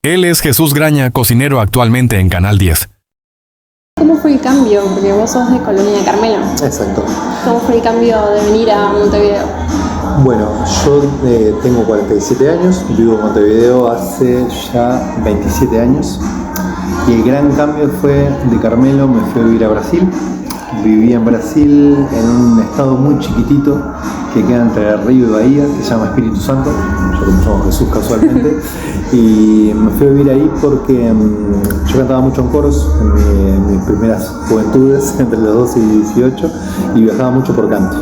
Él es Jesús Graña, cocinero actualmente en Canal 10. ¿Cómo fue el cambio? Porque vos sos de Colonia de Carmelo. Exacto. ¿Cómo fue el cambio de venir a Montevideo? Bueno, yo tengo 47 años, vivo en Montevideo hace ya 27 años y el gran cambio fue de Carmelo, me fui a vivir a Brasil. Viví en Brasil en un estado muy chiquitito que queda entre Río y Bahía, que se llama Espíritu Santo, yo como llamo Jesús casualmente, y me fui a vivir ahí porque yo cantaba mucho en coros en mis primeras juventudes, entre los 12 y 18, y viajaba mucho por canto.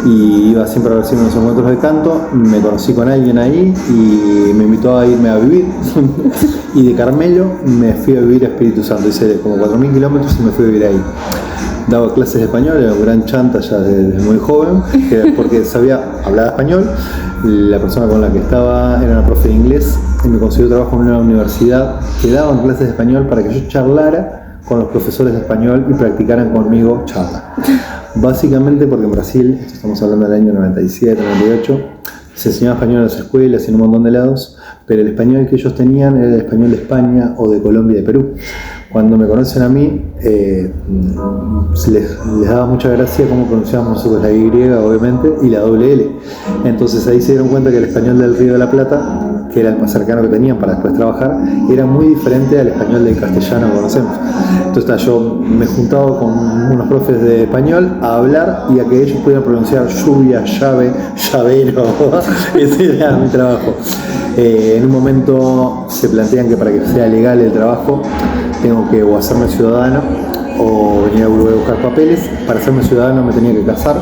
Y iba siempre a recibir unos encuentros de canto, me conocí con alguien ahí y me invitó a irme a vivir. Y de Carmelo me fui a vivir a Espíritu Santo, hice como 4.000 kilómetros y me fui a vivir ahí. Daba clases de español, era un gran chanta ya desde muy joven, porque hablaba español. La persona con la que estaba era una profe de inglés y me consiguió trabajo en una universidad que daban clases de español para que yo charlara con los profesores de español y practicaran conmigo charla. Básicamente porque en Brasil, esto estamos hablando del año 97, 98, se enseñaba español en las escuelas y en un montón de lados, pero el español que ellos tenían era el español de España o de Colombia y de Perú. Cuando me conocen a mí, les daba mucha gracia cómo pronunciábamos nosotros la Y, obviamente, y la doble L. Entonces ahí se dieron cuenta que el español del Río de la Plata, que era el más cercano que tenían para después trabajar, era muy diferente al español del castellano que conocemos. Entonces yo me juntaba con unos profes de español a hablar y a que ellos pudieran pronunciar lluvia, llave, llavero. Ese era mi trabajo. En un momento se plantean que para que sea legal el trabajo tengo que o hacerme ciudadano o venir a Uruguay a buscar papeles. Para hacerme ciudadano me tenía que casar.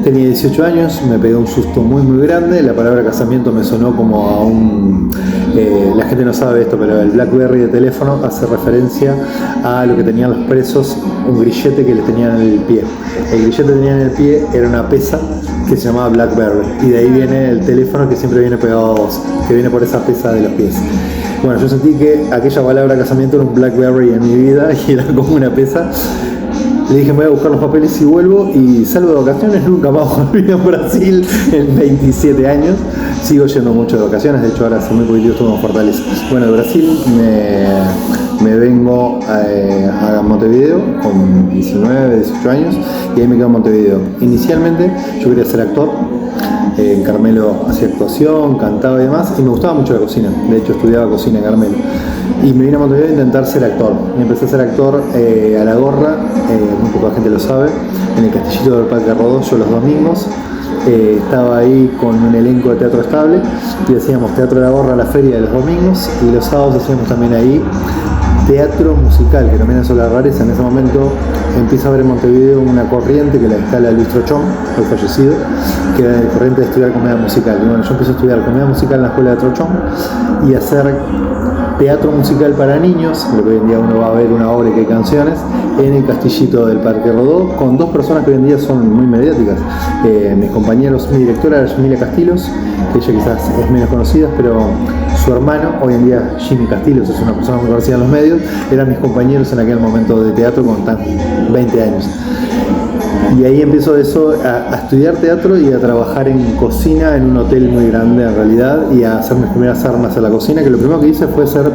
Tenía 18 años, me pegué un susto muy muy grande. La palabra casamiento me sonó como a un... la gente no sabe esto, pero el BlackBerry de teléfono hace referencia a lo que tenían los presos, un grillete que les tenían en el pie. El grillete que tenían en el pie era una pesa que se llamaba BlackBerry, y de ahí viene el teléfono que siempre viene pegado a vos, que viene por esa pesa de los pies. Bueno, yo sentí que aquella palabra casamiento era un BlackBerry en mi vida y era como una pesa. Le dije, me voy a buscar los papeles y vuelvo, y salgo de vacaciones, nunca más volví a Brasil en 27 años. Sigo yendo mucho de vacaciones, de hecho ahora hace muy poquito estuve en Fortaleza. Bueno, de Brasil me vengo a Montevideo con 19, 18 años y ahí me quedo en Montevideo. Inicialmente yo quería ser actor. En Carmelo hacía actuación, cantaba y demás, y me gustaba mucho la cocina. De hecho estudiaba cocina en Carmelo. Y me vine a Montevideo a intentar ser actor. Y empecé a ser actor a la gorra, muy poca gente lo sabe, en el Castillito del Parque Rodó, yo los domingos. Estaba ahí con un elenco de teatro estable y hacíamos teatro de la gorra a la feria de los domingos, y los sábados hacíamos también ahí teatro musical, que también es la rareza. En ese momento empieza a haber en Montevideo una corriente que la instala Luis Trochón, el fallecido, que era la corriente de estudiar comedia musical. Y bueno, yo empecé a estudiar comedia musical en la escuela de Trochón y a hacer teatro musical para niños, lo que hoy en día uno va a ver una obra y que hay canciones, en el Castillito del Parque Rodó, con dos personas que hoy en día son muy mediáticas. Mis compañeros, mi directora era Yamilia Castillos, que ella quizás es menos conocida, pero su hermano, hoy en día Jimmy Castillos, es una persona muy conocida en los medios, eran mis compañeros en aquel momento de teatro con 20 años. Y ahí empezó a estudiar teatro y a trabajar en cocina en un hotel muy grande en realidad, y a hacer mis primeras armas a la cocina, que lo primero que hice fue ser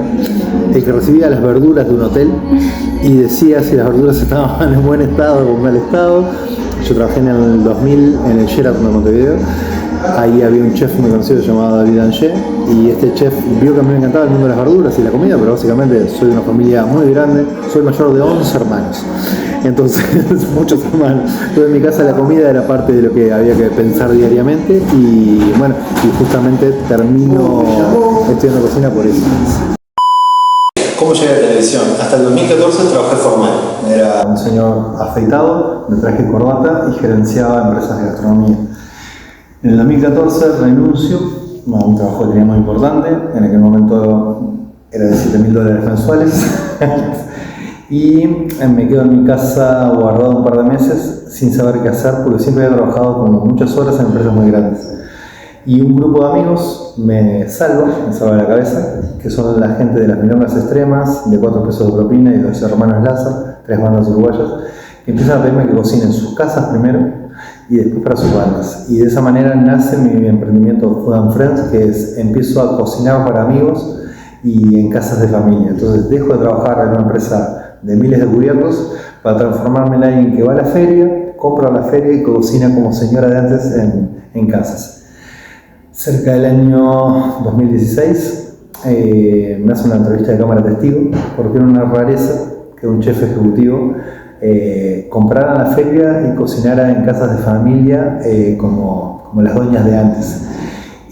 el que recibía las verduras de un hotel y decía si las verduras estaban en buen estado o en mal estado. Yo trabajé en el 2000 en el Sheraton de Montevideo. Ahí había un chef muy conocido llamado David Angé, y este chef vio que a mí me encantaba el mundo de las verduras y la comida, pero básicamente soy de una familia muy grande, soy el mayor de 11 hermanos. Entonces, muchos hermanos. Entonces, en mi casa la comida era parte de lo que había que pensar diariamente, y bueno, y justamente termino estudiando cocina por eso. ¿Cómo llegué a la televisión? Hasta el 2014 trabajé formal. Era un señor afeitado, de traje y corbata, y gerenciaba empresas de gastronomía. En el 2014 renuncio a un trabajo que tenía muy importante, en aquel momento era de $7.000 mensuales. Y me quedo en mi casa guardado un par de meses sin saber qué hacer, porque siempre había trabajado como muchas horas en empresas muy grandes. Y un grupo de amigos me salva la cabeza, que son la gente de las Milongas Extremas, de 4 pesos de propina, y los hermanos Lázaro, 3 bandas uruguayas, que empiezan a pedirme que cocine en sus casas primero y después para sus bandas. Y de esa manera nace mi emprendimiento Food and Friends, que es empiezo a cocinar para amigos y en casas de familia. Entonces dejo de trabajar en una empresa de miles de cubiertos para transformarme en alguien que va a la feria, compra a la feria y cocina como señora de antes en casas. Cerca del año 2016 me hace una entrevista de cámara testigo porque era una rareza que un chef ejecutivo comprara la feria y cocinara en casas de familia como las doñas de antes.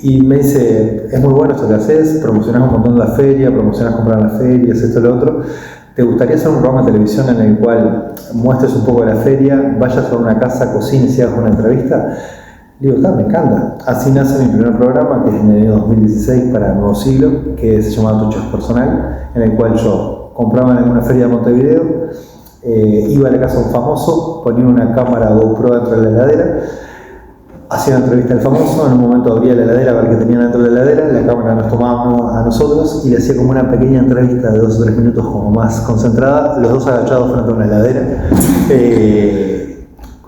Y me dice, es muy bueno esto que haces, promocionás un montón la feria, promocionás comprar las ferias, esto y lo otro. ¿Te gustaría hacer un programa de televisión en el cual muestres un poco de la feria, vayas a una casa, cocines y hagas una entrevista? Le digo, me encanta. Así nace mi primer programa, que es en el año 2016 para Nuevo Siglo, que se llamaba Tu Chef Personal, en el cual yo compraba en alguna feria de Montevideo, iba a la casa de un famoso, ponía una cámara GoPro dentro de la heladera, hacía una entrevista al famoso, en un momento abría la heladera a ver qué tenía dentro de la heladera, la cámara nos tomaba a nosotros y le hacía como una pequeña entrevista de 2 o 3 minutos como más concentrada, los dos agachados frente a una heladera.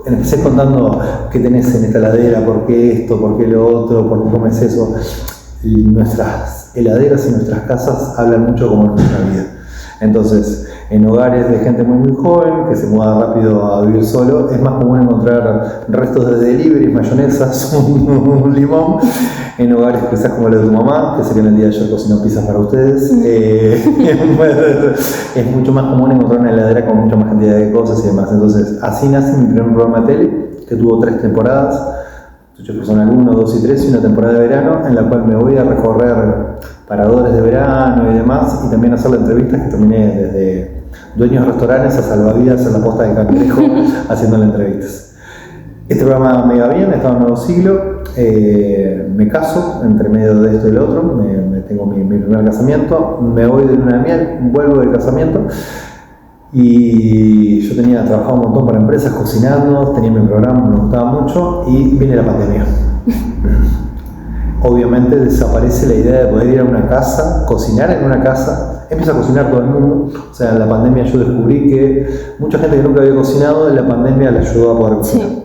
Empecé contando qué tenés en esta heladera, por qué esto, por qué lo otro, por qué comes eso. Y nuestras heladeras y nuestras casas hablan mucho como en nuestra vida. Entonces, en hogares de gente muy joven, que se muda rápido a vivir solo, es más común encontrar restos de delivery, mayonesas, un limón. En hogares quizás como los de tu mamá, que sé que en el día de ayer cocinó pizzas para ustedes, es mucho más común encontrar una heladera con mucha más cantidad de cosas y demás. Entonces, así nace mi primer programa de tele, que tuvo 3 temporadas. Tu Chef Personal 1, 2 y 3, y una temporada de verano en la cual me voy a recorrer paradores de verano y demás, y también hacer entrevistas que terminé desde dueños de restaurantes a salvavidas en la Posta de Cangrejo haciéndole entrevistas. Este programa me iba bien, estaba en Nuevo Siglo, me caso entre medio de esto y lo otro, tengo mi primer casamiento, me voy de luna de miel, vuelvo del casamiento. Y yo tenía trabajado un montón para empresas, cocinando, tenía mi programa, me gustaba mucho y viene la pandemia. Obviamente desaparece la idea de poder ir a una casa, cocinar en una casa, empieza a cocinar todo el mundo. O sea, en la pandemia yo descubrí que mucha gente que nunca había cocinado, en la pandemia le ayudó a poder cocinar. Sí.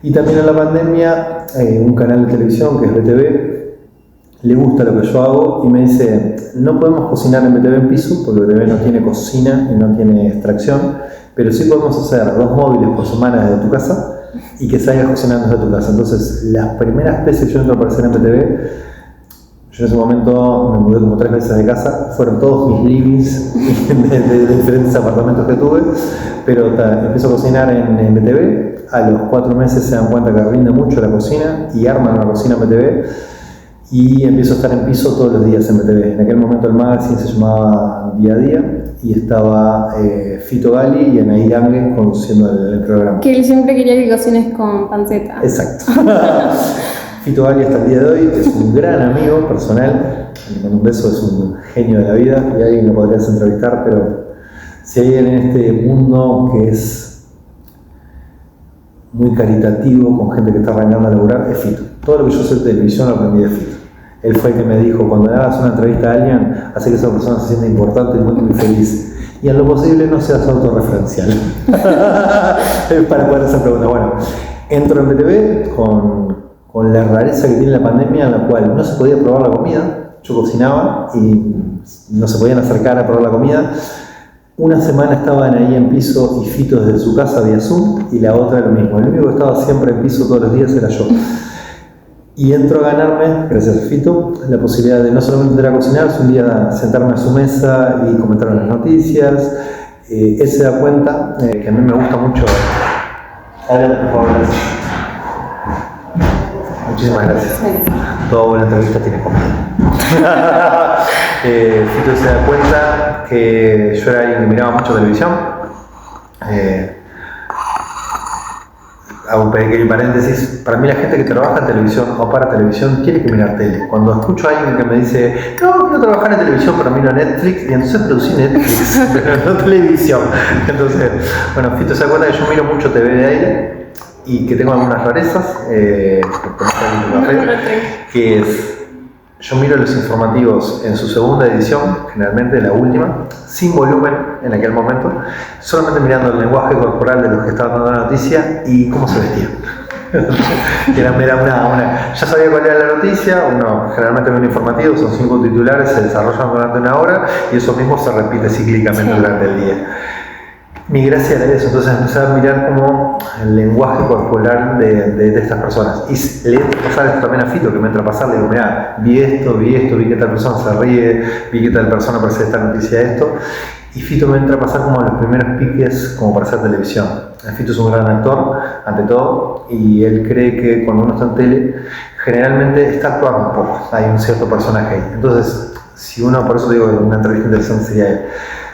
Y también en la pandemia, un canal de televisión que es BTV, le gusta lo que yo hago y me dice, no podemos cocinar en BTV en piso porque BTV no tiene cocina y no tiene extracción, pero sí podemos hacer 2 móviles por semana desde tu casa y que salgas cocinando desde tu casa. Entonces, las primeras veces que yo entro a aparecer en BTV, yo en ese momento me mudé como 3 veces de casa, fueron todos mis livings de diferentes apartamentos que tuve, pero empiezo a cocinar en BTV, a los 4 meses se dan cuenta que rinde mucho la cocina y arman una cocina en BTV. Y empiezo a estar en piso todos los días en BTV. En aquel momento el magazine se llamaba Día a Día y estaba Fito Gali y Anaí Lange conduciendo el programa. Que él siempre quería que cocines con panceta. Exacto. Fito Gali hasta el día de hoy es un gran amigo personal, le mando un beso, es un genio de la vida y alguien lo podrías entrevistar, pero si hay en este mundo que es muy caritativo con gente que está arrancando a laburar, es Fito. Todo lo que yo sé de televisión lo aprendí de Fito. Él fue el que me dijo, cuando hagas una entrevista a alguien, hace que esa persona se sienta importante y muy feliz. Y en lo posible no seas autorreferencial. Para poder hacer preguntas. Bueno, entro en BTV con la rareza que tiene la pandemia, en la cual no se podía probar la comida. Yo cocinaba y no se podían acercar a probar la comida. Una semana estaban ahí en piso y Fito desde su casa vía Zoom, y la otra lo mismo. El único que estaba siempre en piso todos los días era yo. Y entro a ganarme, gracias a Fito, la posibilidad de no solamente entrar a cocinar, sino un día sentarme a su mesa y comentar las noticias. Él se da cuenta que a mí me gusta mucho. Adelante, por favor, gracias. Muchísimas gracias. Toda buena entrevista tiene comida. Fito se da cuenta que yo era alguien que miraba mucho televisión. Hago un pequeño paréntesis, para mí la gente que trabaja en televisión o para televisión tiene que mirar tele. Cuando escucho a alguien que me dice, no, quiero trabajar en televisión, pero miro Netflix, y entonces producí Netflix, pero no televisión. Entonces, bueno, Fito se acuerda que yo miro mucho TV de aire y que tengo algunas rarezas, que es, yo miro los informativos en su segunda edición, generalmente la última, sin volumen en aquel momento, solamente mirando el lenguaje corporal de los que estaban dando la noticia y cómo se vestían. Ya sabía cuál era la noticia, uno generalmente ve un informativo, son 5 titulares, se desarrollan durante una hora y eso mismo se repite cíclicamente durante el día. Mi gracia era eso, entonces empecé a mirar como el lenguaje corporal de estas personas. Y le entra a pasar esto también a Fito, que me entra a pasar, le digo, mirá, vi esto, vi que tal persona se ríe, vi que tal persona aparece esta noticia de esto. Y Fito me entra a pasar como los primeros piques como para hacer televisión. Fito es un gran actor, ante todo, y él cree que cuando uno está en tele, generalmente está actuando un poco, hay un cierto personaje ahí. Entonces, si uno, por eso digo que una entrevista interesante sería él.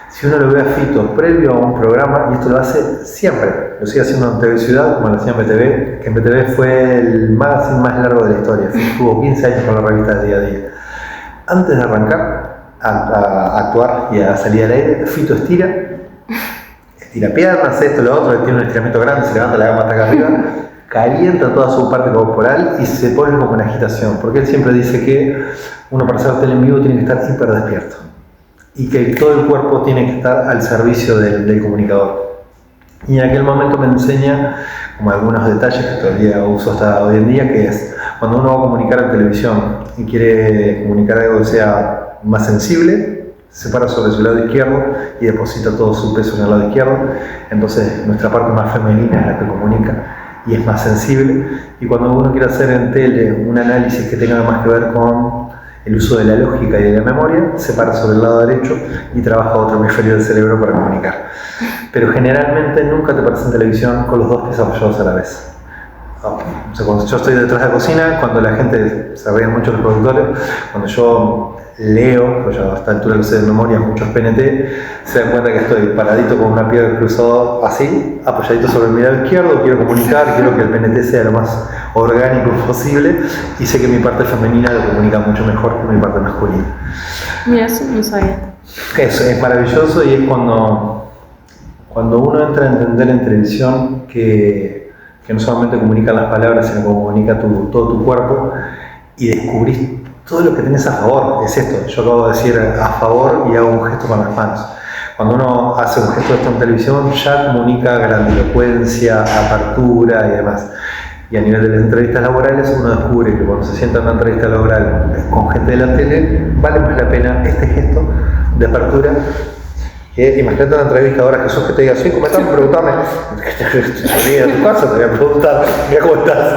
Si uno lo ve a Fito previo a un programa, y esto lo hace siempre, lo sigue haciendo en TV Ciudad, como lo hacía en BTV, que en BTV fue el magazine más largo de la historia, tuvo 15 años con la revista de Día a Día. Antes de arrancar a actuar y a salir al aire, Fito estira piernas, esto, lo otro, tiene un estiramiento grande, se levanta la gama hasta acá arriba, calienta toda su parte corporal y se pone como en agitación, porque él siempre dice que uno para hacer tele en vivo tiene que estar hiper despierto y que todo el cuerpo tiene que estar al servicio del comunicador. Y en aquel momento me enseña como algunos detalles que todavía uso hasta hoy en día, que es cuando uno va a comunicar en televisión y quiere comunicar algo que sea más sensible, se para sobre su lado izquierdo y deposita todo su peso en el lado izquierdo. Entonces nuestra parte más femenina es la que comunica y es más sensible. Y cuando uno quiere hacer en tele un análisis que tenga más que ver con el uso de la lógica y de la memoria, se para sobre el lado derecho y trabaja otro hemisferio del cerebro para comunicar. Pero generalmente nunca te paras en televisión con los dos pies apoyados a la vez. O sea, cuando yo estoy detrás de la cocina, cuando la gente, se ríen mucho los productores, cuando yo leo, pues yo a esta altura lo sé de memoria, muchos PNT, se dan cuenta que estoy paradito con una pierna cruzada así, apoyadito sobre el lado izquierdo, quiero comunicar, quiero que el PNT sea lo más orgánico posible y sé que mi parte femenina lo comunica mucho mejor que mi parte masculina. Mira, eso no sabía. Eso es maravilloso y es cuando uno entra a entender en televisión que no solamente comunica las palabras, sino que comunica todo tu cuerpo y descubrís todo lo que tenés a favor. Es esto, yo acabo de decir a favor y hago un gesto con las manos. Cuando uno hace un gesto de esto en televisión, ya comunica grandilocuencia, apertura y demás. Y a nivel de las entrevistas laborales, uno descubre que cuando se sienta en una entrevista laboral con gente de la tele, vale más la pena este gesto de apertura. Imagínate una entrevista ahora, Jesús, que te diga, sí, comentame, preguntame. Te a tu casa, te voy a preguntar, mira cómo estás.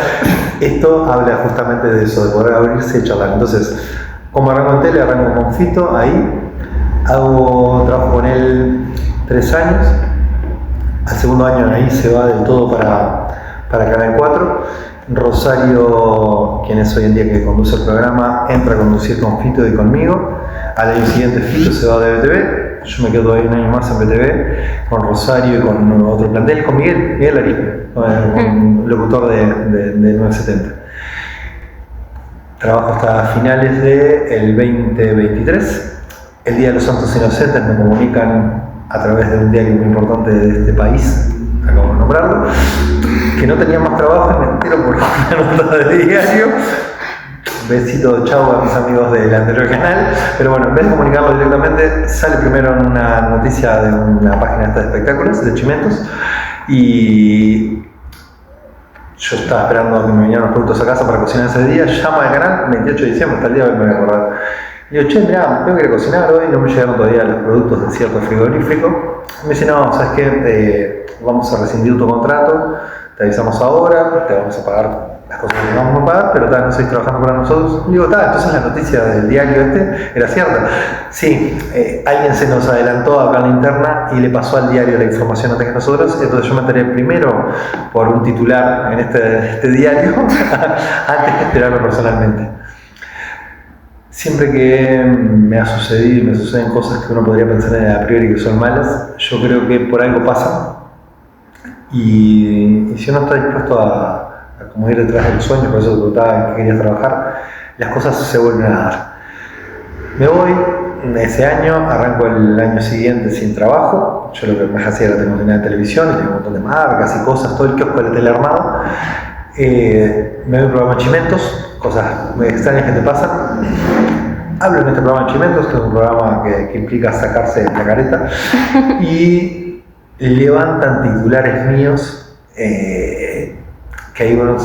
Esto habla justamente de eso, de poder abrirse y charlar. Entonces, como arranco en tele, arranco con Fito, ahí. Trabajo con él 3 años. Al segundo año ahí se va del todo para Canal 4. Rosario, quien es hoy en día que conduce el programa, entra a conducir con Fito y conmigo. Al año siguiente Fito se va de BTV. Yo me quedo todavía un año más en BTV, con Rosario y con otro plantel, con Miguel Arispe, locutor de 970. Trabajo hasta finales del 2023. El Día de los Santos Inocentes me comunican a través de un diario muy importante de este país, acabo de nombrarlo, que no tenía más trabajo y me entero por una nota de diario. Besito, chau a mis amigos del anterior canal, pero bueno, en vez de comunicarlo directamente, sale primero en una noticia de una página esta de espectáculos, de Chimentos, y yo estaba esperando que me vinieran los productos a casa para cocinar ese día, llama al canal, 28 de diciembre, hasta el día de hoy me voy a acordar. Y digo, che, mirá, tengo que ir a cocinar hoy, no me llegaron todavía los productos de cierto frigorífico. Me dice, no, ¿sabes qué? Vamos a rescindir tu contrato, te avisamos ahora, te vamos a pagar las cosas que vamos a pagar, pero no seguís trabajando para nosotros. Y digo, entonces la noticia del diario era cierta. Sí, alguien se nos adelantó acá en la interna y le pasó al diario la información antes que nosotros, entonces yo me enteré primero por un titular en este diario, antes que esperarlo personalmente. Siempre que me ha sucedido y me suceden cosas que uno podría pensar a priori que son malas, yo creo que por algo pasa. Y si uno está dispuesto a como ir detrás del sueño, por eso te preguntaba en qué querías trabajar, las cosas se vuelven a dar. Me voy ese año, arranco el año siguiente sin trabajo. Yo lo que más hacía era tener una de televisión y tenía un montón de marcas y cosas, todo el kiosco de la tele armado. Me doy un programa de Chimentos, cosas muy extrañas que te pasan. Hablo en este programa de Chimentos, que es un programa que implica sacarse la careta, y levantan titulares míos que que ahí uno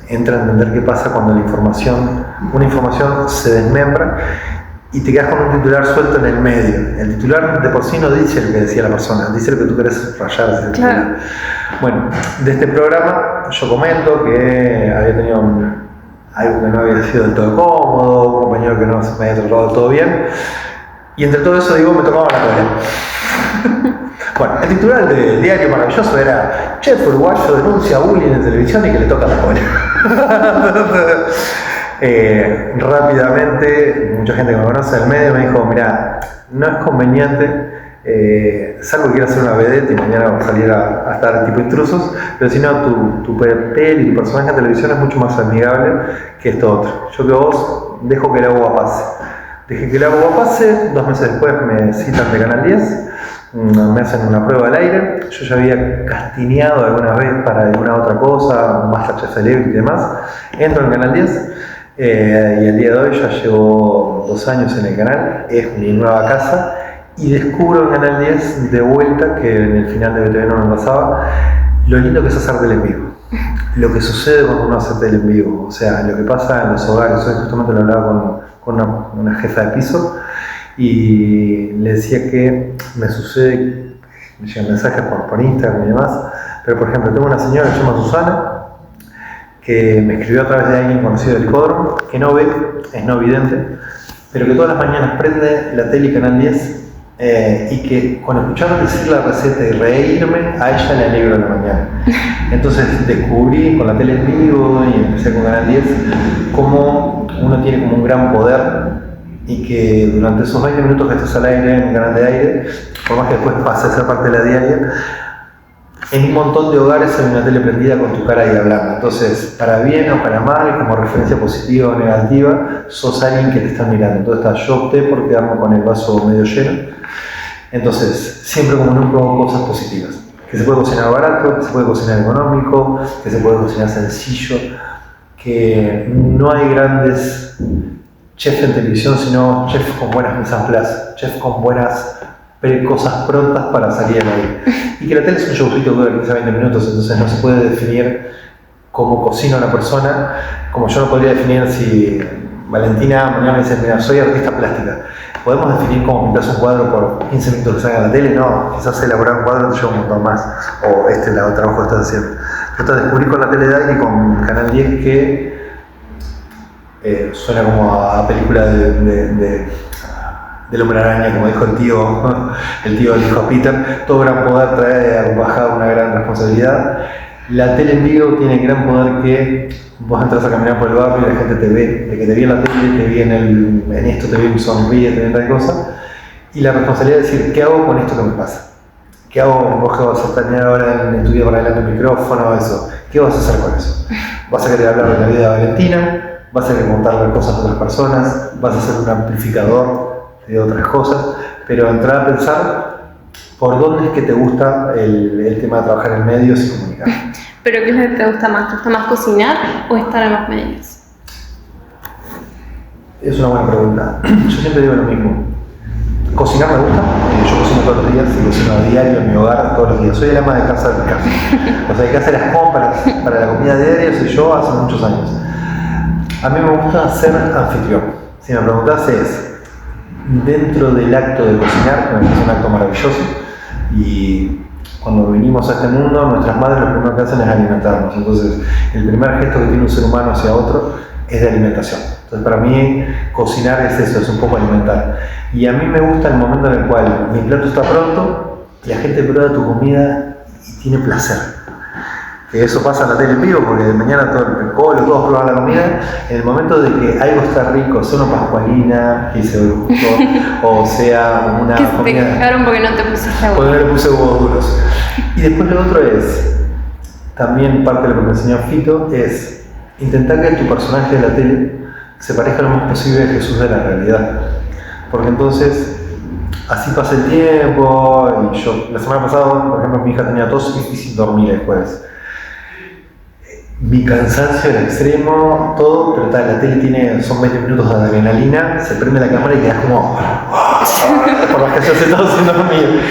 entra a entender qué pasa cuando una información se desmembra y te quedas con un titular suelto en el medio. El titular de por sí no dice lo que decía la persona, dice lo que tú querés rayar ese titular. Claro. Bueno, de este programa yo comento que había tenido algo que no había sido del todo cómodo, un compañero que no se me había tratado del todo bien, y entre todo eso digo, me tocaba la cola. Bueno, el titular del diario maravilloso era: chef uruguayo denuncia bullying en televisión y que le toca la cola. Rápidamente, mucha gente que me conoce del medio me dijo: mira, no es conveniente, salvo que quieras hacer una vedette y mañana salir a estar tipo intrusos, pero si no, tu papel y tu personaje en televisión es mucho más amigable que esto otro. Yo que vos dejo que el agua pase. Dejé que el agua pase, 2 meses después me citan de Canal 10, me hacen una prueba al aire. Yo ya había castineado alguna vez para alguna otra cosa, Masterchef Celebrity y demás. Entro en Canal 10 y el día de hoy ya llevo 2 años en el canal, es mi nueva casa, y descubro en Canal 10 de vuelta, que en el final de BTV no me pasaba, lo lindo que es hacer tele en vivo. Lo que sucede cuando uno hace tele en vivo, o sea, lo que pasa en los hogares. Hoy justamente lo hablaba con una jefa de piso y le decía que me sucede, me llegan mensajes por Instagram y demás, pero por ejemplo tengo una señora que se llama Susana, que me escribió a través de alguien conocido del hipódromo, que no ve, es no vidente, pero que todas las mañanas prende la tele y Canal 10, y que con escucharme decir la receta y reírme, a ella le alegro la mañana. Entonces descubrí con la tele en vivo y empecé con Canal 10 cómo uno tiene como un gran poder, y que durante esos 20 minutos que estás al aire en un canal de aire, por más que después pase a ser parte de la diaria, en un montón de hogares hay una tele prendida con tu cara ahí hablando. Entonces, para bien o para mal, como referencia positiva o negativa, sos alguien que te está mirando. Entonces yo opté por quedarme con el vaso medio lleno. Entonces, siempre comunico cosas positivas. Que se puede cocinar barato, que se puede cocinar económico, que se puede cocinar sencillo, que no hay grandes chefs en televisión, sino chefs con buenas mise en place, chefs con buenas cosas prontas para salir al aire. Y que la tele es un showcito que dura 15 a 20 minutos, entonces no se puede definir cómo cocina una persona, como yo no podría definir si Valentina mañana me dice: mira, soy artista plástica. ¿Podemos definir cómo pintas un cuadro por 15 minutos que salga en la tele? No, quizás elaborar un cuadro te lleva un montón más, o este es el trabajo que estás haciendo. Yo descubrí con la tele de aire y con Canal 10 que suena como a película del Hombre Araña, como dijo el tío dijo a Peter: todo gran poder trae bajada una gran responsabilidad. La tele en vivo tiene el gran poder que vos entras a caminar por el barrio y la gente te ve, de que te vi en la tele, te vi en esto, te vi y sonríe, te vi en tal cosa, y la responsabilidad de decir: ¿qué hago con esto que me pasa? ¿Qué hago? Vos que vas a terminar ahora en tu vida para adelante el micrófono, eso, ¿qué vas a hacer con eso? ¿Vas a querer hablar de la vida de Valentina? ¿Vas a querer contarle cosas a otras personas? ¿Vas a ser un amplificador de otras cosas? Pero entrar a pensar por dónde es que te gusta el tema de trabajar en medios y comunicar. ¿Pero qué es lo que te gusta más? ¿Te gusta más cocinar o estar en los medios? Es una buena pregunta. Yo siempre digo lo mismo. Cocinar me gusta, yo cocino todos los días y cocino a diario en mi hogar todos los días. Soy el ama de casa de mi casa. O sea, el que hace las compras para la comida diaria soy yo hace muchos años. A mí me gusta ser anfitrión. Si me preguntás, es dentro del acto de cocinar, que me parece un acto maravilloso, y cuando venimos a este mundo, nuestras madres lo primero que hacen es alimentarnos. Entonces, el primer gesto que tiene un ser humano hacia otro es de alimentación. Entonces, para mí, cocinar es eso, es un poco alimentar. Y a mí me gusta el momento en el cual mi plato está pronto, y la gente prueba tu comida y tiene placer. Que eso pasa en la tele en vivo, porque de mañana todos prueban la comida. En el momento de que algo está rico, sea una pascualina, que se gustó, o sea una que comida... te quejaron porque no te pusiste agua. Porque no le puse huevos duros. Y después lo otro es, también parte de lo que me enseñó Fito, es intentar que tu personaje de la tele se parezca lo más posible a Jesús de la realidad. Porque entonces, así pasa el tiempo, y yo, la semana pasada, por ejemplo, mi hija tenía tos y sin dormir el jueves. Mi cansancio era extremo, todo, pero la tele son 20 minutos de adrenalina, se prende la cámara y quedas como por más que se hace todo sin dormir.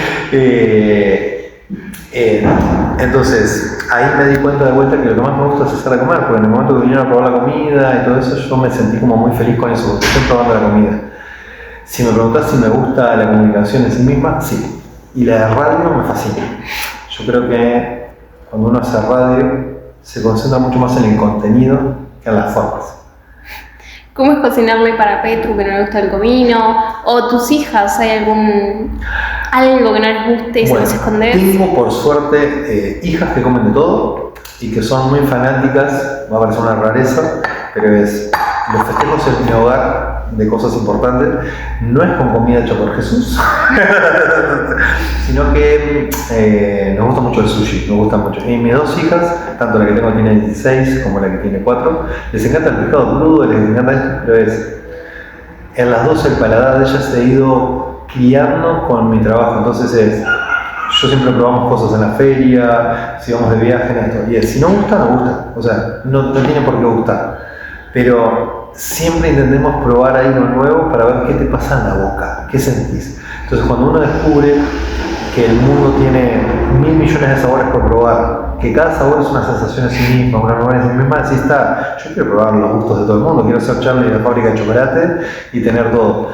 Entonces, ahí me di cuenta de vuelta que lo que más me gusta es hacer de comer, porque en el momento que vinieron a probar la comida y todo eso, yo me sentí como muy feliz con eso, porque estoy probando la comida. Si me preguntás si me gusta la comunicación en sí misma, sí. Y la de radio me fascina. Yo creo que cuando uno hace radio, se concentra mucho más en el contenido que en las formas. ¿Cómo es cocinarle para Petru que no le gusta el comino? ¿O tus hijas, hay algo que no les guste y se los escondes? Tengo por suerte hijas que comen de todo y que son muy fanáticas, va a parecer una rareza, pero es los festejos en mi hogar de cosas importantes, no es con comida hecha por Jesús, sino que nos gusta mucho el sushi, nos gusta mucho. Y mis dos hijas, tanto la que tengo tiene 16 como la que tiene 4, les encanta el pescado crudo, les encanta esto, pero en las dos el paladar de ellas se ha ido criando con mi trabajo, entonces yo siempre probamos cosas en la feria, si vamos de viaje en esto, y si no gusta, no gusta, o sea, no tiene por qué gustar, pero siempre intentemos probar algo nuevo para ver qué te pasa en la boca, qué sentís. Entonces cuando uno descubre que el mundo tiene 1000 millones de sabores por probar, que cada sabor es una sensación en sí misma, una nueva en sí misma, así está, yo quiero probar los gustos de todo el mundo, quiero ser Charlie de la fábrica de chocolate y tener todo.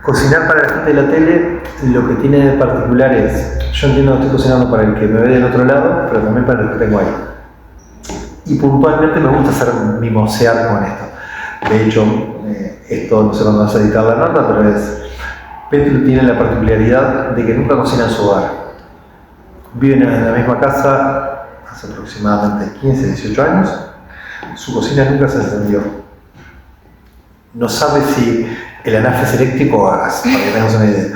Cocinar para la gente de la tele, lo que tiene de particular es, yo entiendo que estoy cocinando para el que me ve del otro lado, pero también para el que tengo ahí. Y puntualmente me gusta hacer mimosear con esto. De hecho, esto no sé cuándo vas a editar la nota, pero Petru tiene la particularidad de que nunca cocina en su hogar. Viven en la misma casa hace aproximadamente 15, 18 años. Su cocina nunca se encendió. No sabe si el anafe es eléctrico o a gas, para que tengamos una idea.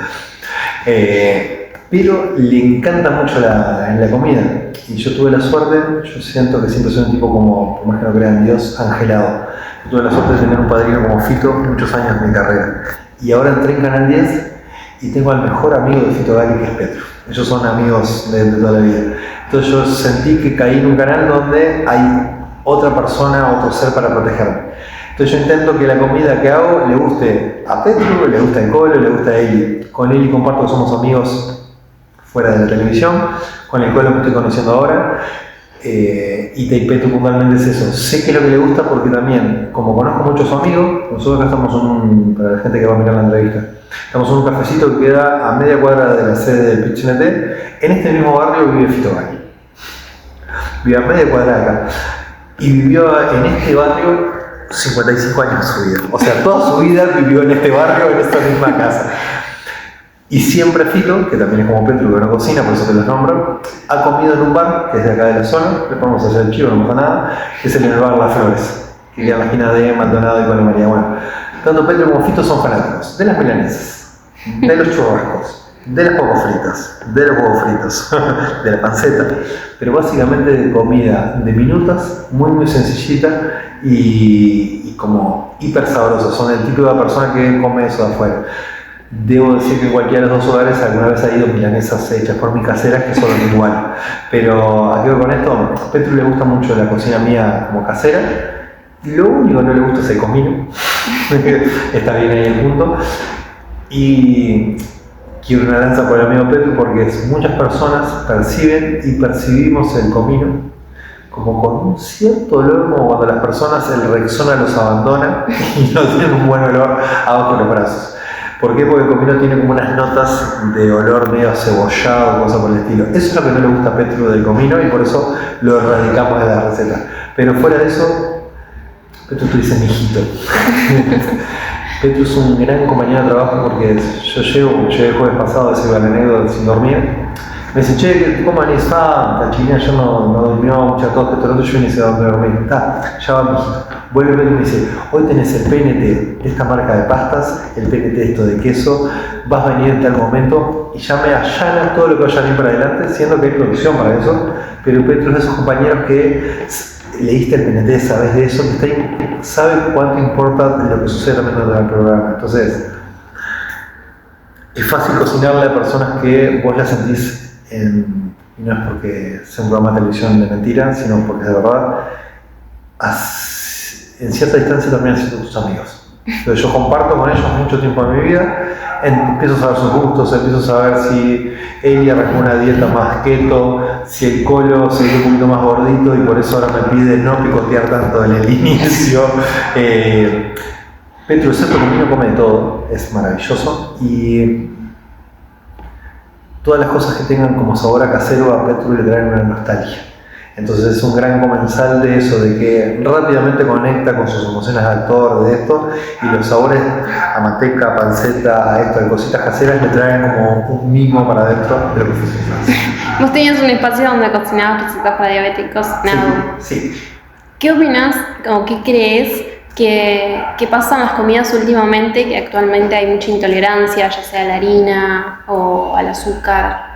Pero le encanta mucho la comida. Y yo tuve la suerte, yo siento que siempre soy un tipo como, por más que no crean en Dios, angelado. Yo tuve la suerte de tener un padrino como Fito muchos años en mi carrera. Y ahora entré en Canal 10 y tengo al mejor amigo de Fito Gali, que es Petru. Ellos son amigos de toda la vida. Entonces yo sentí que caí en un canal donde hay otra persona, otro ser para protegerme. Entonces yo intento que la comida que hago le guste a Petru, le guste a Colo, le guste a Eli. Con Eli comparto que somos amigos fuera de la televisión, con el Colo que estoy conociendo ahora. Y Petru puntualmente es eso. Sé que es lo que le gusta porque también, como conozco muchos amigos, nosotros acá estamos para la gente que va a mirar la entrevista, estamos en un cafecito que queda a media cuadra de la sede del Pichinete. En este mismo barrio vive Fito Gali. Vive a media cuadra de acá. Y vivió en este barrio 55 años de su vida. O sea, toda su vida vivió en este barrio, en esta misma casa. Y siempre Fito, que también es como Petru, que no cocina, por eso te los nombro, ha comido en un bar, que es de acá de la zona, le podemos hacer el chivo, no pasa nada, que es en el bar Las Flores, que queda en la esquina de Maldonado y Cole María. Bueno, tanto Petru como Fito son fanáticos de las milanesas, de los churrascos, de las papas fritas, de los huevos fritos, de la panceta, pero básicamente de comida de minutas, muy sencillita y como hiper sabrosa. Son el tipo de persona que come eso de afuera. Debo decir que en cualquiera de los dos hogares alguna vez ha ido milanesas hechas por mis caseras que son igual. Pero aquí con esto, a Petru le gusta mucho la cocina mía como casera. Lo único que no le gusta es el comino. Está bien ahí el punto. Y quiero una lanza por el amigo Petru porque muchas personas perciben y percibimos el comino como con un cierto olor, como cuando las personas el Rexona los abandona y no tienen un buen olor abajo de los brazos. ¿Por qué? Porque el comino tiene como unas notas de olor medio cebollado, cosas por el estilo. Eso es lo que no le gusta a Petru del comino y por eso lo erradicamos de la receta. Pero fuera de eso, Petru te dice mijito. Petru es un gran compañero de trabajo porque yo llegué el jueves pasado, decir la anécdota sin dormir. Me dice, che, ¿cómo venís? La china ya no durmió, mucha tos, todo el yo ni sé dónde dormir. Ya va mijito. Vuelve Petru y me dice, hoy tenés el PNT de esta marca de pastas, el PNT de esto de queso, vas a venir en tal momento y ya me allana todo lo que vaya a venir para adelante, siendo que hay producción para eso, pero Petru es de esos compañeros que leíste el PNT, sabes de eso, que sabe cuánto importa lo que sucede también dentro del programa. Entonces, es fácil cocinarle a personas que vos las sentís y no es porque sea un programa de televisión de mentira, sino porque de verdad en cierta distancia terminan siendo tus amigos. Entonces yo comparto con ellos mucho tiempo de mi vida, empiezo a saber sus gustos, empiezo a saber si Eli arrancó una dieta más keto, si el Colo se hizo un poquito más gordito y por eso ahora me pide no picotear tanto en el inicio. Petru, excepto conmigo, come de todo, es maravilloso y todas las cosas que tengan como sabor a casero a Petru le traen una nostalgia. Entonces es un gran comensal de eso, de que rápidamente conecta con sus emociones de actor, de esto, y los sabores a manteca, a panceta, a esto, de cositas caseras le traen como un mimo para adentro de lo que fue. Vos tenías un espacio donde cocinabas recetas para diabéticos, nada. Sí. ¿Qué opinas o qué crees que pasa en las comidas últimamente, que actualmente hay mucha intolerancia, ya sea a la harina o al azúcar?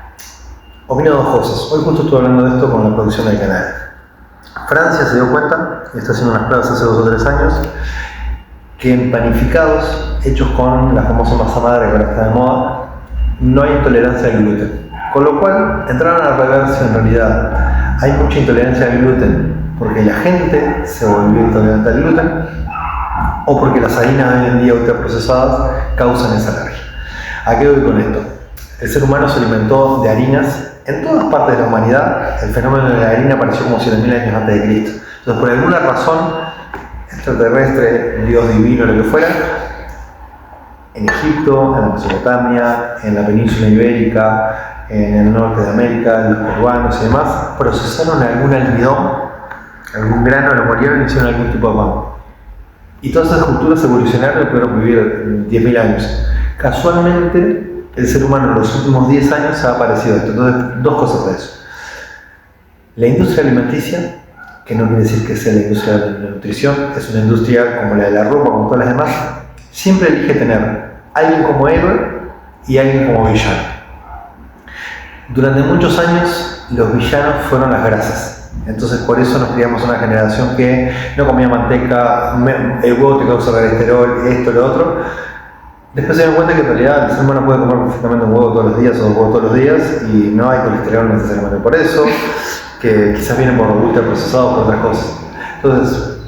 Opino dos cosas. Hoy justo estuve hablando de esto con la producción del canal. Francia se dio cuenta, y está haciendo unas pruebas hace 2 o 3 años, que en panificados hechos con la famosa masa madre que ahora está de moda, no hay intolerancia al gluten. Con lo cual entraron a reverse en realidad. Hay mucha intolerancia al gluten porque la gente se volvió intolerante al gluten o porque las harinas hoy en día ultraprocesadas causan esa alergia. ¿A qué voy con esto? El ser humano se alimentó de harinas en todas partes de la humanidad. El fenómeno de la harina apareció como 7.000 años antes de Cristo. Entonces, por alguna razón extraterrestre, Dios divino, lo que fuera, en Egipto, en la Mesopotamia, en la península ibérica, en el norte de América, los peruanos y demás, procesaron algún almidón, algún grano, lo molieron y hicieron algún tipo de pan. Y todas esas culturas evolucionaron y pudieron vivir 10.000 años. Casualmente, el ser humano en los últimos 10 años ha aparecido esto. Entonces, dos cosas de eso. La industria alimenticia, que no quiere decir que sea la industria de la nutrición, es una industria como la de la ropa, como todas las demás, siempre elige tener alguien como héroe y alguien como villano. Durante muchos años, los villanos fueron las grasas. Entonces, por eso nos criamos una generación que no comía manteca, el huevo te causa colesterol, esto, lo otro. Después se dieron cuenta que en realidad el ser humano puede comer perfectamente un huevo todos los días o 2 huevos todos los días y no hay colesterol necesariamente por eso, que quizás vienen por ultraprocesados, por otras cosas. Entonces,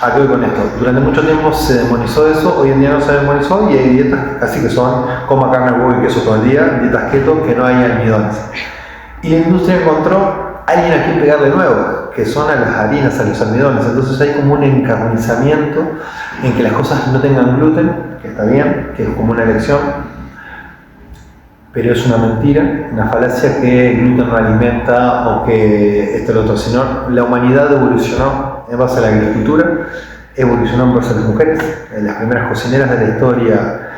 ¿a qué voy con esto? Durante mucho tiempo se demonizó eso, hoy en día no se demonizó y hay dietas así que son coma carne, huevo y queso todo el día, dietas keto que no hay almidones. Y la industria encontró alguien a quien pegar de nuevo, que son a las harinas, a los almidones. Entonces hay como un encarnizamiento en que las cosas no tengan gluten, que está bien, que es como una elección, pero es una mentira, una falacia que el gluten no alimenta o que esto lo otro, sino la humanidad evolucionó en base a la agricultura, evolucionó en base a las mujeres, las primeras cocineras de la historia,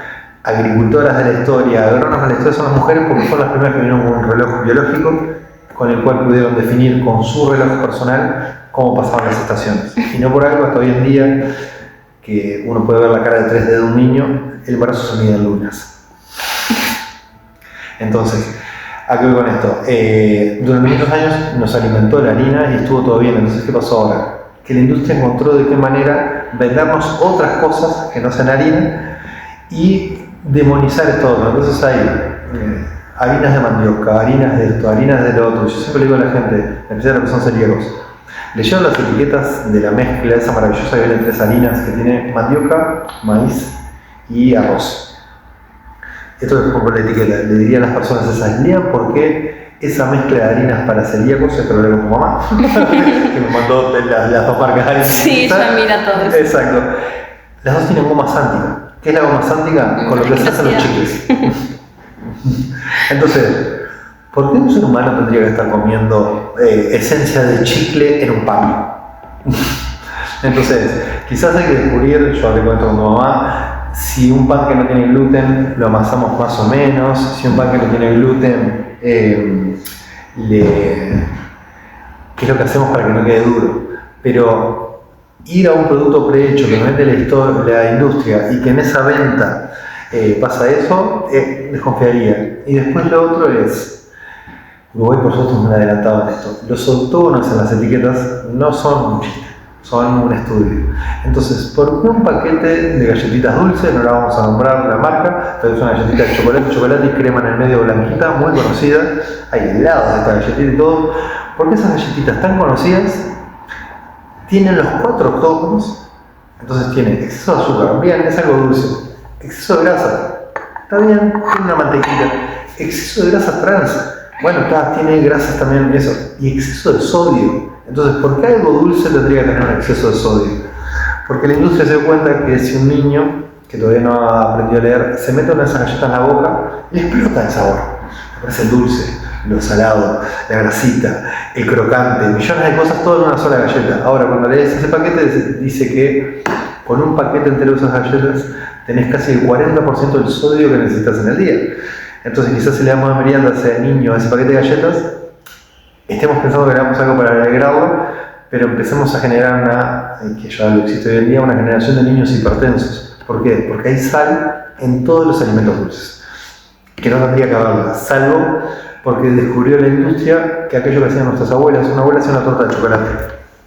agricultoras de la historia, agrónomas de la historia son las mujeres porque fueron las primeras que vinieron con un reloj biológico con el cual pudieron definir con su reloj personal cómo pasaban las estaciones. Y no por algo hasta hoy en día, que uno puede ver la cara de 3D de un niño, el brazo se mide en lunas. Entonces, ¿a qué voy con esto? Durante muchos años nos alimentó la harina y estuvo todo bien. Entonces, ¿qué pasó ahora? Que la industria encontró de qué manera vendernos otras cosas que no sean harina y demonizar esto otro. Entonces hay harinas de mandioca, harinas de esto, harinas de lo otro. Yo siempre le digo a la gente, en especial a los que son celíacos, leyeron las etiquetas de la mezcla esa maravillosa que viene 3 harinas que tiene mandioca, maíz y arroz. Esto es por la etiqueta. Le diría a las personas esas, lean por qué esa mezcla de harinas para celíacos, esto lo leo con tu mamá, que me mandó las 2 marcas de harinas. Sí, ella mira todo eso. Exacto. Las 2 tienen goma sántica. ¿Qué es la goma sántica? Con lo que se hacen los chicles. Entonces, ¿por qué un ser humano tendría que estar comiendo esencia de chicle en un pan? Entonces, quizás hay que descubrir, yo hablé con esto con tu mamá, si un pan que no tiene gluten lo amasamos más o menos, si un pan que no tiene gluten, ¿qué es lo que hacemos para que no quede duro? Pero ir a un producto prehecho que vende la industria y que en esa venta pasa eso, desconfiaría. Y después lo otro es, Uruguay por supuesto es muy adelantado en esto, los autónomos en las etiquetas no son un chiste, son un estudio. Entonces, ¿por qué un paquete de galletitas dulces, no la vamos a nombrar la marca, pero es una galletita de chocolate y crema en el medio blanquita, muy conocida, hay helados de esta galletita y todo, ¿por qué esas galletitas tan conocidas tienen los 4 octógonos Entonces tiene exceso de azúcar, bien, es algo dulce. Exceso de grasa, está bien, tiene una mantequilla. Exceso de grasa trans, bueno, tiene grasas también, eso. Y exceso de sodio. Entonces, ¿por qué algo dulce tendría que tener un exceso de sodio? Porque la industria se dio cuenta que si un niño que todavía no ha aprendido a leer se mete una de esas galletas en la boca, le explota el sabor. Le parece el dulce, lo salado, la grasita, el crocante, millones de cosas, todo en una sola galleta. Ahora, cuando lees ese paquete, dice que con un paquete entero de esas galletas tenés casi el 40% del sodio que necesitas en el día. Entonces, quizás si le damos de merienda a ese niño ese paquete de galletas, estemos pensando que le damos algo para alegrarlo, pero empecemos a generar que ya lo existe hoy en día, una generación de niños hipertensos. ¿Por qué? Porque hay sal en todos los alimentos dulces, que no tendría que haberla, salvo porque descubrió la industria que aquello que hacían nuestras abuelas, una abuela hacía una torta de chocolate,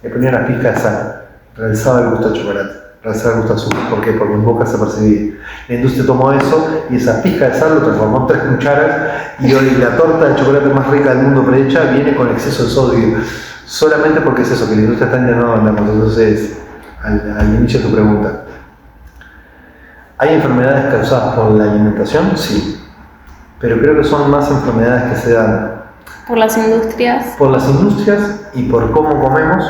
le ponía una pizca de sal, realzaba el gusto de chocolate, realzaba el gusto de azúcar. ¿Por qué? Porque en boca se percibía. La industria tomó eso y esa pizca de sal lo transformó en 3 cucharas y hoy la torta de chocolate más rica del mundo prehecha viene con exceso de sodio. Solamente porque es eso, que la industria está intentando vendernos. Entonces, al inicio de tu pregunta, ¿hay enfermedades causadas por la alimentación? Sí, pero creo que son más enfermedades que se dan por las industrias. Por las industrias y por cómo comemos,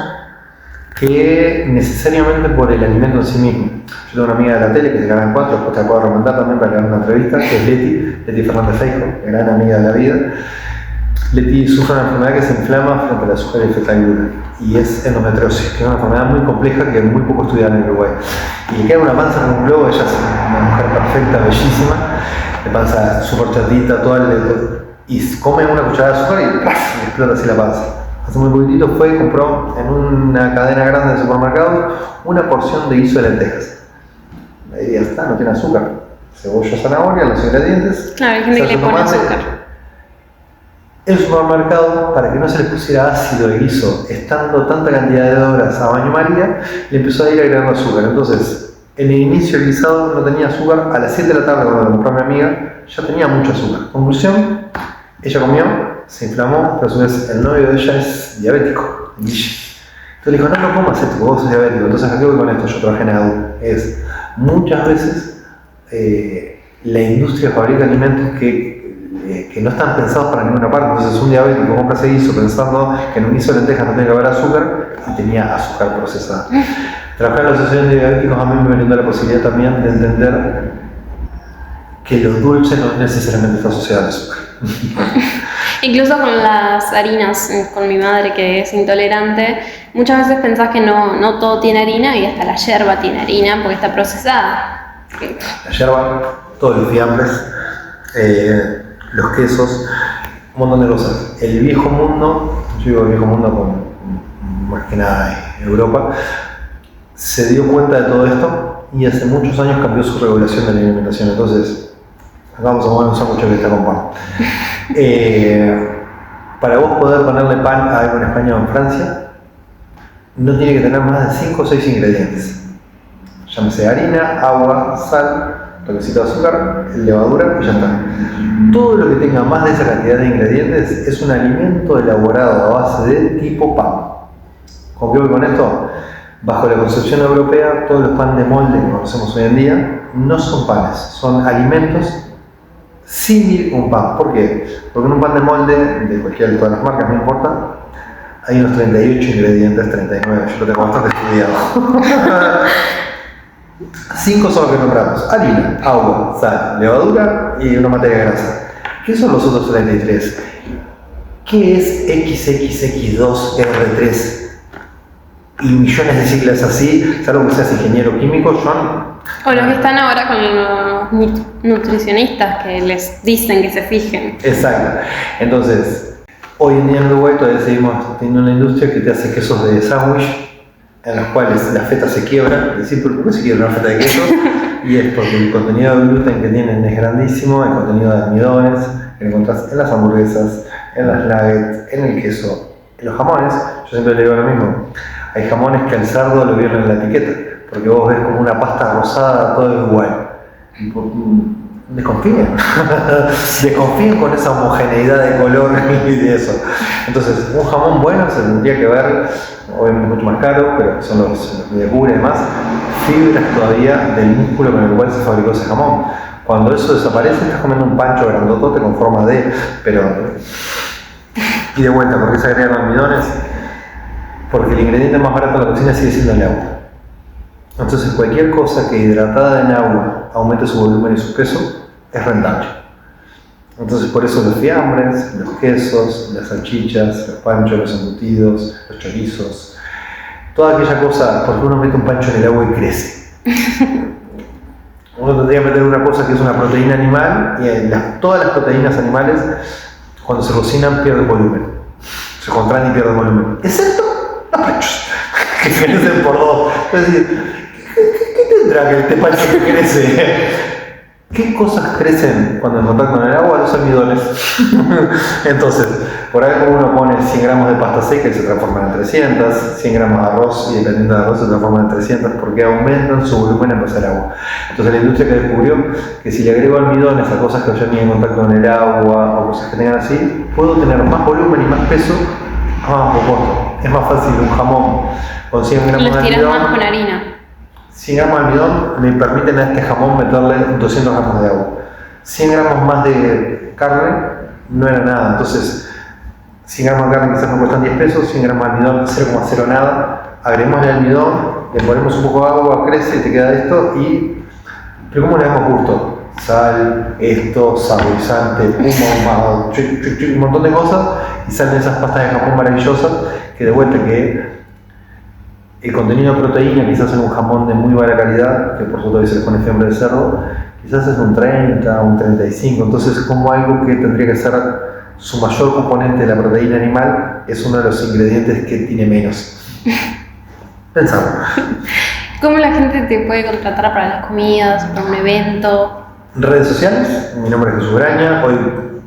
que necesariamente por el alimento en sí mismo. Yo tengo una amiga de la tele que se llama en 4, después te la puedo recomendar también para que haga una entrevista, que es Leti Fernández Feijo, gran amiga de la vida. Leti sufre una enfermedad que se inflama frente al azúcar y el fetagluta, y es endometriosis, que es una enfermedad muy compleja que muy poco estudiada en Uruguay. Y le queda una panza como un globo, ella es una mujer perfecta, bellísima, de panza súper chatita, y come una cucharada de azúcar y ¡paf!, le explota así la panza. Hace muy poquitito fue y compró en una cadena grande de supermercados una porción de guiso de lentejas. Ahí ya está, no tiene azúcar. Cebolla, zanahoria, los ingredientes. Claro, hay gente que le pone azúcar. El supermercado, para que no se le pusiera ácido el guiso, estando tanta cantidad de horas a baño María, le empezó a ir agregando azúcar. Entonces, en el inicio el guisado no tenía azúcar. A las 7 de la tarde, cuando lo compró mi amiga, ya tenía mucho azúcar. Conclusión, ella comió, se inflamó, pero a su vez el novio de ella es diabético. Entonces le dijo, no comas esto, porque vos sos diabético. Entonces, ¿a qué voy con esto? Yo trabajé en ADU. Muchas veces la industria fabrica alimentos que no están pensados para ninguna parte. Entonces un diabético compra ese guiso pensando que en un guiso de lentejas no tiene que haber azúcar, y tenía azúcar procesada. Trabajar en la asociación de diabéticos a mí me brindó la posibilidad también de entender que lo dulce no necesariamente está asociado al azúcar. Incluso con las harinas, con mi madre que es intolerante, muchas veces pensás que no todo tiene harina, y hasta la yerba tiene harina porque está procesada. La yerba, todos los fiambres, los quesos, un montón de cosas. El viejo mundo, yo digo el viejo mundo con más que nada Europa, se dio cuenta de todo esto y hace muchos años cambió su regulación de la alimentación. Entonces, vamos a mover un sándwich que está con pan. Para vos poder ponerle pan a algo en España o en Francia, no tiene que tener más de 5 o 6 ingredientes. Llámese harina, agua, sal, toquecito de azúcar, levadura y ya está. Todo lo que tenga más de esa cantidad de ingredientes es un alimento elaborado a base de tipo pan. ¿Con qué voy con esto? Bajo la concepción europea, todos los panes de molde que conocemos hoy en día no son panes, son alimentos símil a un pan. ¿Por qué? Porque en un pan de molde, de cualquiera de todas las marcas, no importa, hay unos 38 ingredientes, 39, yo lo tengo bastante estudiado. 5 son los que nombramos: harina, agua, sal, levadura y una materia grasa. ¿Qué son los otros 33? ¿Qué es XXX2R3? Y millones de siglas así, salvo que seas ingeniero químico, son... O los que están ahora con los nutricionistas que les dicen que se fijen. Exacto. Entonces, hoy en día en Uruguay todavía seguimos teniendo una industria que te hace quesos de sándwich, en los cuales la feta se quiebra. Es decir, ¿por qué se quiebra una feta de queso? Y es porque el contenido de gluten que tienen es grandísimo, el contenido de almidones que encontrás en las hamburguesas, en las nuggets, en el queso, en los jamones. Yo siempre le digo lo mismo: hay jamones que al cerdo lo vieron en la etiqueta, porque vos ves como una pasta rosada, todo igual. desconfíen. Desconfíen con esa homogeneidad de color y de eso. Entonces, un jamón bueno se tendría que ver, obviamente mucho más caro, pero son los de cura y demás, fibras todavía del músculo con el cual se fabricó ese jamón. Cuando eso desaparece, estás comiendo un pancho grandotote con forma de, pero... Y de vuelta, ¿por qué se agregan almidones? Porque el ingrediente más barato de la cocina sigue siendo el agua. Entonces, cualquier cosa que hidratada en agua aumente su volumen y su peso es rentable. Entonces, por eso los fiambres, los quesos, las salchichas, los panchos, los embutidos, los chorizos, toda aquella cosa, porque uno mete un pancho en el agua y crece. Uno tendría que meter una cosa que es una proteína animal y todas las proteínas animales, cuando se cocinan, pierden volumen. Se contraen y pierden volumen. Excepto los panchos, que crecen por dos. Es decir, ¿qué tendrá que este pancho que crece? ¿Qué cosas crecen cuando en contacto con el agua? Los almidones. Entonces, por ahí uno pone 100 gramos de pasta seca y se transforman en 300, 100 gramos de arroz y dependiendo del arroz se transforman en 300 porque aumentan su volumen en base al agua. Entonces la industria que descubrió que si le agrego almidones a cosas que vayan en contacto con el agua o cosas que tengan así, puedo tener más volumen y más peso a más bajo costo. Es más fácil un jamón con 100 gramos de almidón. Los tiras más con harina. 100 gramos de almidón me permiten a este jamón meterle 200 gramos de agua. 100 gramos más de carne no era nada. Entonces, 100 gramos de carne quizás me cuestan 10 pesos, 100 gramos de almidón 0,0 nada. Agregamos el almidón, le ponemos un poco de agua, crece y te queda esto. Pero ¿cómo le damos gusto? Sal, saborizante, ahumado, un montón de cosas y salen esas pastas de jamón maravillosas que de vuelta que el contenido de proteína, quizás en un jamón de muy buena calidad, que por supuesto se le pone fiambre de cerdo, quizás es un 30, un 35, entonces como algo que tendría que ser su mayor componente de la proteína animal, es uno de los ingredientes que tiene menos. Pensamos. ¿Cómo la gente te puede contratar para las comidas, para un evento? Redes sociales, mi nombre es Jesús Graña, hoy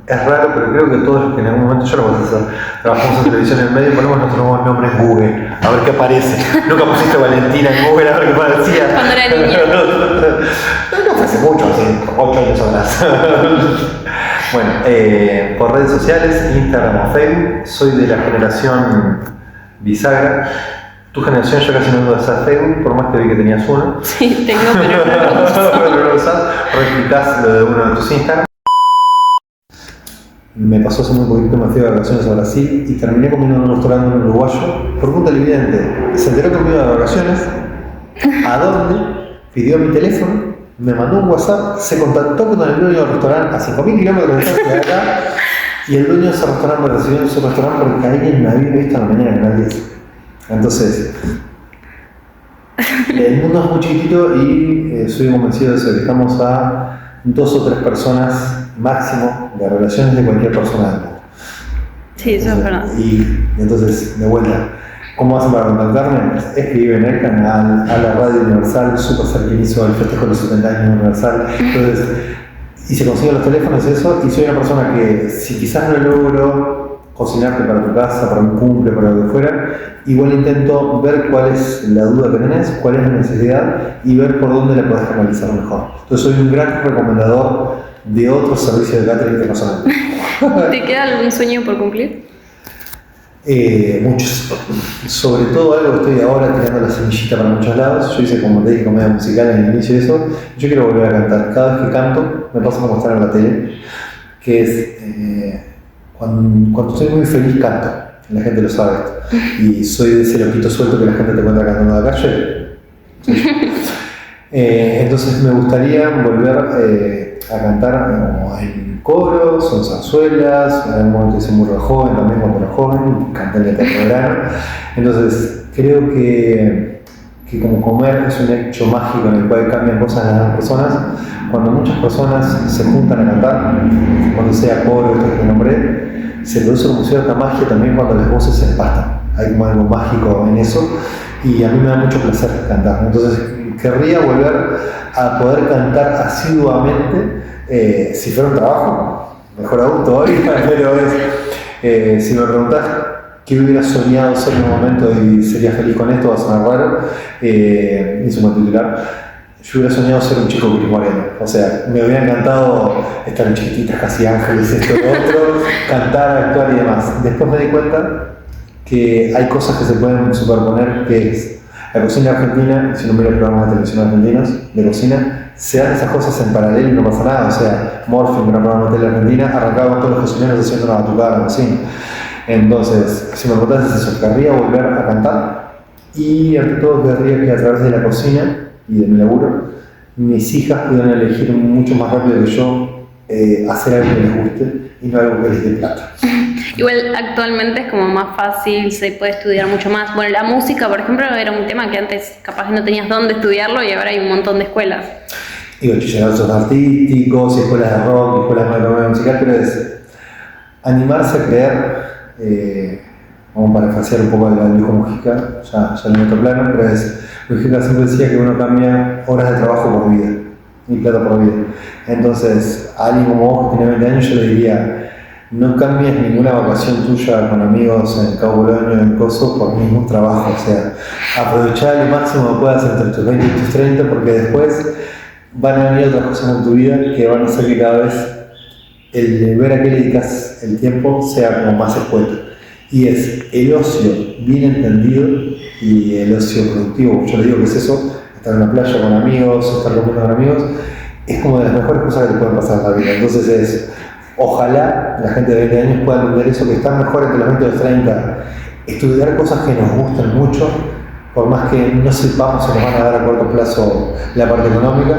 es raro, pero creo que todos los que en algún momento yo lo voy a hacer. Trabajamos en televisión en el medio y ponemos nuestro nuevo nombre en Google, a ver qué aparece. Nunca pusiste Valentina en Google a ver qué parecía. Cuando era niña. No fue hace mucho, hace 8 años atrás. Bueno, por redes sociales, Instagram o Facebook, soy de la generación bisagra. Tu generación ya casi no usas Facebook, por más que vi que tenías uno. Sí, tengo, pero no lo uso. Pero no lo usas, replicás lo de uno de tus Instagram. Me pasó hace muy poquito, me fui de vacaciones a Brasil y terminé comiendo en un restaurante en uruguayo por un televidente. Se enteró que me iba de vacaciones, a dónde, pidió mi teléfono, me mandó un WhatsApp, se contactó con el dueño del restaurante a 5.000 kilómetros de acá y el dueño de ese restaurante me recibió en su restaurante porque alguien me había visto en la mañana en Canal 10. Entonces, el mundo es muy chiquitito y soy convencido de eso, que estamos a 2 o 3 personas máximo de relaciones de cualquier persona del mundo. Sí, eso es verdad. Y entonces, de vuelta, ¿cómo hacen para contactarme? Escriben en el canal, a la Radio Universal, súper cerquinizo, el festejo de los 70 años de Universal. Entonces, y se consiguen los teléfonos y eso, y soy una persona que si quizás no logro cocinarte para tu casa, para un cumple, para lo que fuera, igual intento ver cuál es la duda que tenés, cuál es la necesidad y ver por dónde la podés canalizar mejor. Entonces soy un gran recomendador de otros servicios de catering que no son el ¿Te queda algún sueño por cumplir? Muchos. Sobre todo algo que estoy ahora tirando la semillita para muchos lados. Yo hice, como te dije, comedia musical en el inicio de eso. Yo quiero volver a cantar. Cada vez que canto, me pasa como estar en la tele, que es cuando estoy muy feliz canto. La gente lo sabe esto. Y soy de ese loquito suelto que la gente te encuentra cantando en la calle. Entonces me gustaría volver a cantar en coros, en zarzuelas. En un momento hice muy joven, también cuando era joven, canté en el teatro de verano. Entonces creo que como comer es un hecho mágico en el cual cambian cosas en las personas. Cuando muchas personas se juntan a cantar, cuando sea coro, esto que nombré, se produce como cierta magia también cuando las voces se empastan. Hay como algo mágico en eso y a mí me da mucho placer cantar. Entonces querría volver a poder cantar asiduamente, si fuera un trabajo, mejor aún todavía, pero si me preguntás qué hubiera soñado ser en un momento y sería feliz con esto, va a sonar raro, y su titular, yo hubiera soñado ser un chico gris moreno. O sea, me hubiera encantado estar en Chiquititas, Casi Ángeles, esto, lo otro, cantar, actuar y demás. Después me di cuenta que hay cosas que se pueden superponer, que es la cocina argentina. Si no miro programas de televisión argentinos de cocina, se dan esas cosas en paralelo y no pasa nada. O sea, Morphy, un programa de tele argentina, arrancaba con todos los cocineros haciendo una batucada en la cocina. Entonces, si me preguntas eso, querría volver a cantar y ante todo querría que a través de la cocina y de mi laburo, mis hijas puedan elegir mucho más rápido que yo hacer algo que les guste y no algo que les dé plata. Igual actualmente es como más fácil, se puede estudiar mucho más. Bueno, la música, por ejemplo, era un tema que antes capaz no tenías dónde estudiarlo y ahora hay un montón de escuelas. Y bachilleratos artísticos, escuelas de rock, escuelas de economía musical, pero es animarse a creer, como para parafrasear un poco al viejo Mujica, ya en otro plano, pero es, Mujica siempre decía que uno cambia horas de trabajo por vida y plata por vida. Entonces, a alguien como vos que tiene 20 años, yo le diría, no cambies ninguna vacación tuya con amigos en Cabo Polonio, en Coso, por ningún trabajo. O sea, aprovechar lo máximo que puedas entre tus 20 y tus 30, porque después van a venir otras cosas en tu vida que van a hacer que cada vez el ver a qué le dedicas el tiempo sea como más escueto. Y es el ocio bien entendido y el ocio productivo. Yo le digo que es eso, estar en la playa con amigos, estar comiendo con amigos, es como de las mejores cosas que te pueden pasar en la vida. Entonces es, ojalá la gente de 20 años pueda entender eso, que están mejor entre los 20 y los 30, estudiar cosas que nos gustan mucho, por más que no sepamos si nos van a dar a corto plazo la parte económica,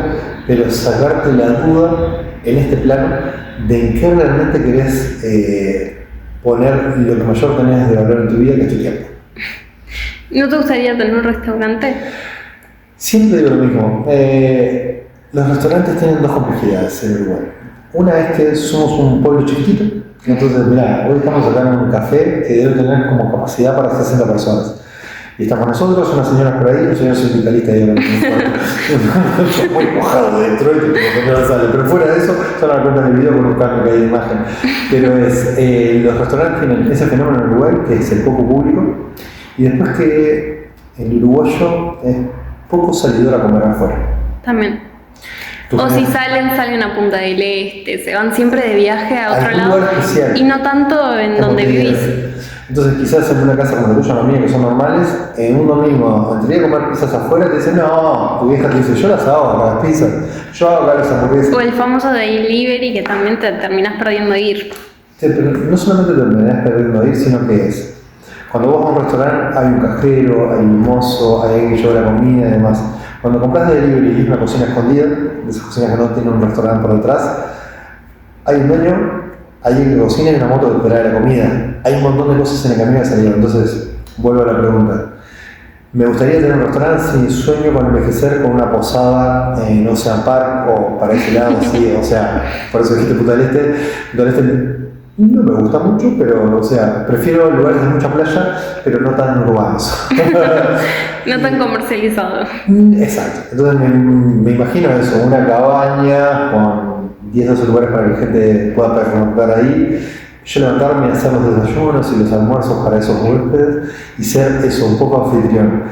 pero sacarte la duda en este plano de en qué realmente querés poner lo que mayor tenés de valor en tu vida, que es tu tiempo. ¿No te gustaría tener un restaurante? Siempre digo lo mismo. Los restaurantes tienen dos complejidades en Uruguay. Una es que somos un pueblo chiquitito, entonces mirá, hoy estamos acá en un café que debe tener como capacidad para 60 personas. Y estamos nosotros, unas señoras por ahí, un señor sindicalista ahí muy mojado de Detroit, no sale. Pero fuera de eso, se van a dar cuenta en el video con un cambio que hay de imagen. Pero es, los restaurantes tienen ese fenómeno en Uruguay, que es el poco público, y después que el uruguayo es poco salidor a comer afuera. También. O si salen a Punta del Este, se van siempre de viaje a otro lado y no tanto en donde vivís. Entonces quizás en una casa como la tuya, la mía, que son normales, en un domingo, antes de comer pizzas afuera, te dicen, no, tu vieja te dice, yo las hago acá las pizzas, yo hago acá las hamburguesas. O el famoso delivery que también te terminás perdiendo ir. Sí, pero no solamente te terminás perdiendo ir, sino que es, cuando vos vas a un restaurante hay un cajero, hay un mozo, hay alguien que lleva la comida y demás. Cuando compras de delivery y es una cocina escondida, de esas cocinas que no tienen un restaurante por detrás, hay un dueño, hay alguien que cocina y una moto que trae la comida. Hay un montón de cosas en el camino de salida. Entonces, vuelvo a la pregunta. Me gustaría tener un restaurante, si sueño con envejecer con una posada en Ocean Park o para ese lado, sí, o sea, por eso dijiste Punta del Este. Punta del Este no me gusta mucho, pero, o sea, prefiero lugares de mucha playa, pero no tan urbanos. No tan comercializado. Exacto. Entonces me imagino eso, una cabaña con 10 o 12 lugares para que la gente pueda pernoctar ahí. Yo levantarme y hacer los desayunos y los almuerzos para esos huéspedes y ser eso, un poco anfitrión.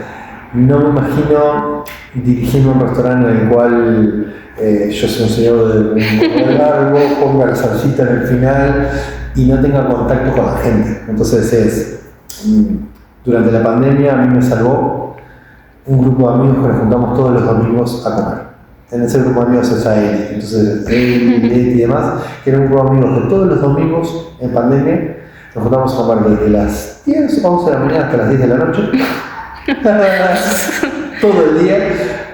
No me imagino dirigiendo un restaurante en el cual yo soy un señor de un largo, ponga la salsita en el final y no tenga contacto con la gente. Entonces durante la pandemia a mí me salvó un grupo de amigos que nos juntamos todos los domingos a comer. En ese grupo de amigos está él, entonces él y demás, que era un grupo de amigos que todos los domingos en pandemia nos juntamos a comer desde las 10 o 11 de la mañana hasta las 10 de la noche. Todo el día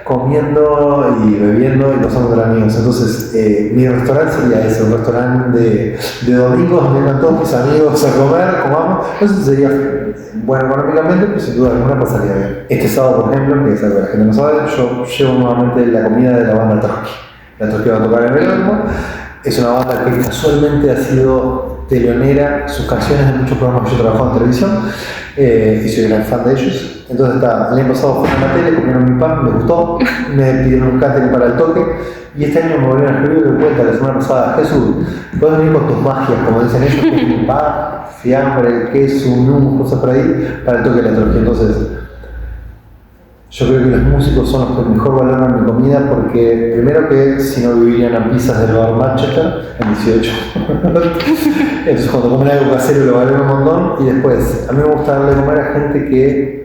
comiendo y bebiendo y pasando con amigos. Entonces, mi restaurante sería ese, un restaurante de domingos donde vengan todos mis amigos a comer, comamos. Eso sería bueno económicamente, pero sin duda alguna pasaría bien. Este sábado, por ejemplo, que es algo que la gente no sabe, yo llevo nuevamente la comida de la banda Trotsky. La Trotsky va a tocar en el Velódromo. Es una banda que casualmente ha sido telonera, sus canciones en muchos programas que yo trabajo en televisión, y soy gran fan de ellos. Entonces el año pasado fueron a la tele, comieron mi pan, me gustó, me pidieron un catering para el toque, y este año me volvieron a escribir de vuelta la semana pasada, Jesús, puedes venir con tus magias, como dicen ellos, que es pan, fiambre, queso, numo, cosas por ahí, para el toque de la Trotsky. Entonces, Yo creo que los músicos son los que mejor valoran mi comida porque, primero que si no vivirían a pizzas del bar Manchester en 18. Entonces cuando comen algo casero lo valoran un montón. Y después, a mí me gusta darle de comer a gente que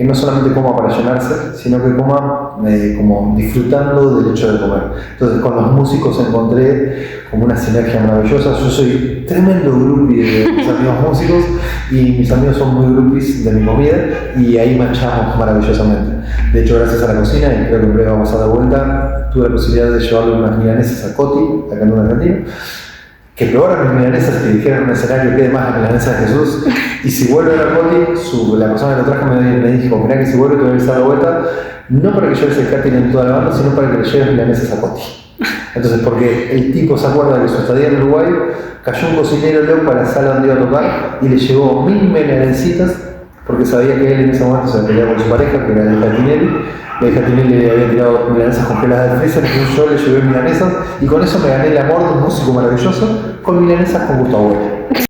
no solamente coma para llenarse, sino que coma como disfrutando del hecho de comer. Entonces con los músicos encontré como una sinergia maravillosa. Yo soy tremendo groupie de mis amigos músicos y mis amigos son muy groupies de mi comida y ahí machamos maravillosamente. De hecho, gracias a la cocina, y creo que en breve vamos a dar vuelta, tuve la posibilidad de llevarle unas milanesas a Coti, acá en un argentino, que probaron mis milanesas y dijeron en un escenario que más la milanesa de Jesús. Y si vuelve a Coti, la persona que lo trajo me dijo, mirá que si vuelve te voy a avisar de vuelta, no para que lleves el catering en toda la banda, sino para que le lleves milanesas a Coti. Entonces, porque el tipo se acuerda que su estadía en Uruguay cayó un cocinero loco a la sala donde iba a tocar y le llevó 1000 milanesitas, porque sabía que él en ese momento se peleaba con su pareja, que era la hija de Tinelli. La hija de Tinelli le había tirado milanesas congeladas del freezer, entonces yo le llevé milanesas y con eso me gané el amor de un músico maravilloso con milanesas con gusto a abuelo.